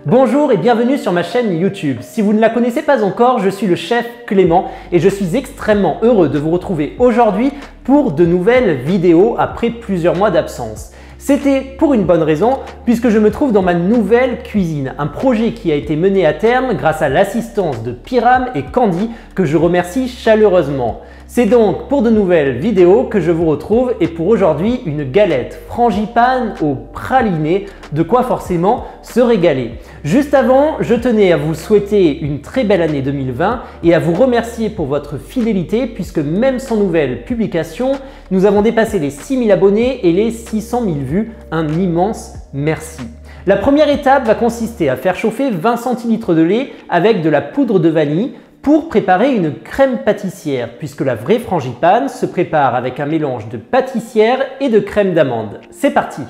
Bonjour et bienvenue sur ma chaîne YouTube. Si vous ne la connaissez pas encore, je suis le chef Clément et je suis extrêmement heureux de vous retrouver aujourd'hui pour de nouvelles vidéos après plusieurs mois d'absence. C'était pour une bonne raison puisque je me trouve dans ma nouvelle cuisine, un projet qui a été mené à terme grâce à l'assistance de Pyram et Candy que je remercie chaleureusement. C'est donc pour de nouvelles vidéos que je vous retrouve et pour aujourd'hui une galette frangipane au praliné, de quoi forcément se régaler. Juste avant, je tenais à vous souhaiter une très belle année 2020 et à vous remercier pour votre fidélité puisque même sans nouvelles publications, nous avons dépassé les 6000 abonnés et les 600 000 vues. Un immense merci. La première étape va consister à faire chauffer 20 centilitres de lait avec de la poudre de vanille pour préparer une crème pâtissière, puisque la vraie frangipane se prépare avec un mélange de pâtissière et de crème d'amande. C'est parti!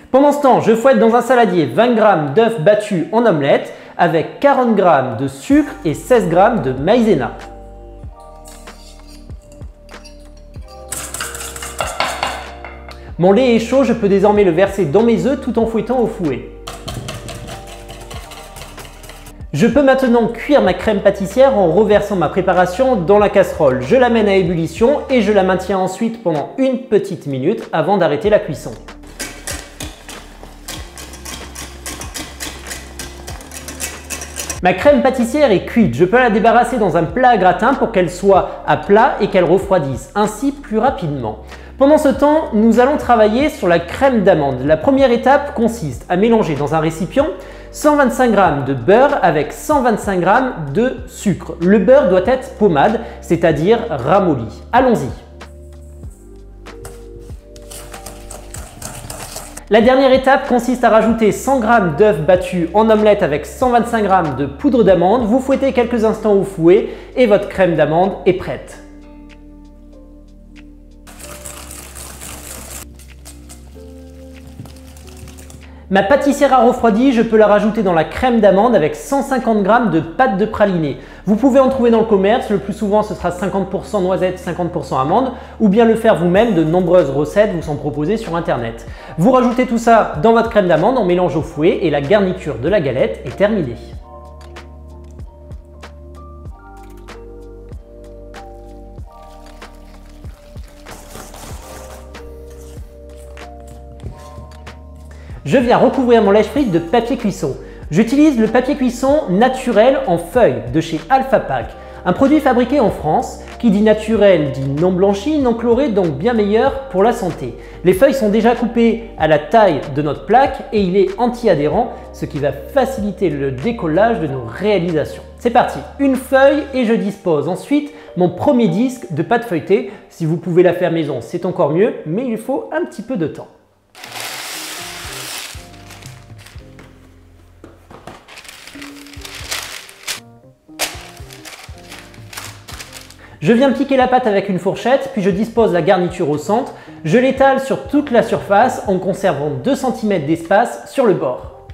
Pendant ce temps, je fouette dans un saladier 20 g d'œufs battus en omelette avec 40 g de sucre et 16 g de maïzena. Mon lait est chaud, je peux désormais le verser dans mes œufs tout en fouettant au fouet. Je peux maintenant cuire ma crème pâtissière en reversant ma préparation dans la casserole. Je la mène à ébullition et je la maintiens ensuite pendant une petite minute avant d'arrêter la cuisson. Ma crème pâtissière est cuite, je peux la débarrasser dans un plat à gratin pour qu'elle soit à plat et qu'elle refroidisse, ainsi plus rapidement. Pendant ce temps, nous allons travailler sur la crème d'amande. La première étape consiste à mélanger dans un récipient 125 g de beurre avec 125 g de sucre. Le beurre doit être pommade, c'est-à-dire ramolli. Allons-y. La dernière étape consiste à rajouter 100 g d'œufs battus en omelette avec 125 g de poudre d'amande. Vous fouettez quelques instants au fouet et votre crème d'amande est prête. Ma pâtissière a refroidi, je peux la rajouter dans la crème d'amande avec 150 g de pâte de praliné. Vous pouvez en trouver dans le commerce, le plus souvent ce sera 50% noisettes, 50% amandes, ou bien le faire vous-même, de nombreuses recettes vous sont proposées sur internet. Vous rajoutez tout ça dans votre crème d'amande, on mélange au fouet et la garniture de la galette est terminée. Je viens recouvrir mon lèche-frite de papier cuisson. J'utilise le papier cuisson naturel en feuilles de chez Alpha Pack, un produit fabriqué en France. Qui dit naturel dit non blanchi, non chloré, donc bien meilleur pour la santé. Les feuilles sont déjà coupées à la taille de notre plaque et il est anti-adhérent, ce qui va faciliter le décollage de nos réalisations. C'est parti, une feuille et je dispose ensuite mon premier disque de pâte feuilletée. Si vous pouvez la faire maison, c'est encore mieux, mais il faut un petit peu de temps. Je viens piquer la pâte avec une fourchette, puis je dispose la garniture au centre. Je l'étale sur toute la surface en conservant 2 cm d'espace sur le bord.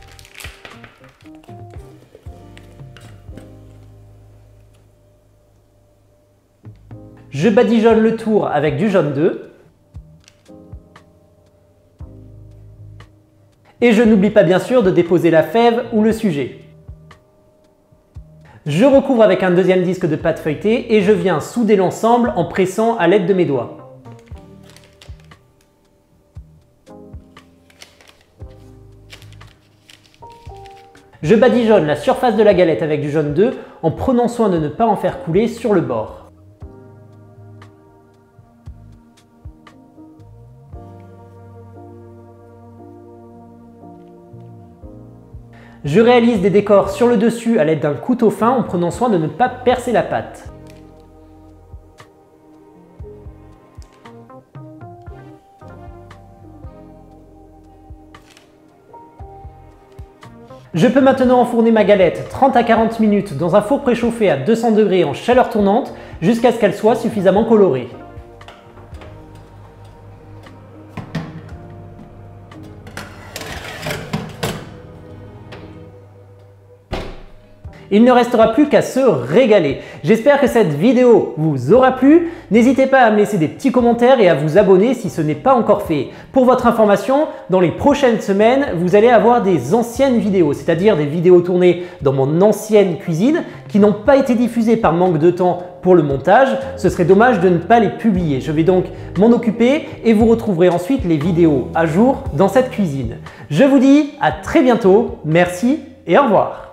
Je badigeonne le tour avec du jaune d'œuf. Et je n'oublie pas bien sûr de déposer la fève ou le sujet. Je recouvre avec un deuxième disque de pâte feuilletée et je viens souder l'ensemble en pressant à l'aide de mes doigts. Je badigeonne la surface de la galette avec du jaune d'œuf en prenant soin de ne pas en faire couler sur le bord. Je réalise des décors sur le dessus à l'aide d'un couteau fin en prenant soin de ne pas percer la pâte. Je peux maintenant enfourner ma galette 30 à 40 minutes dans un four préchauffé à 200 degrés en chaleur tournante jusqu'à ce qu'elle soit suffisamment colorée. Il ne restera plus qu'à se régaler. J'espère que cette vidéo vous aura plu. N'hésitez pas à me laisser des petits commentaires et à vous abonner si ce n'est pas encore fait. Pour votre information, dans les prochaines semaines, vous allez avoir des anciennes vidéos, c'est-à-dire des vidéos tournées dans mon ancienne cuisine qui n'ont pas été diffusées par manque de temps pour le montage. Ce serait dommage de ne pas les publier. Je vais donc m'en occuper et vous retrouverez ensuite les vidéos à jour dans cette cuisine. Je vous dis à très bientôt. Merci et au revoir.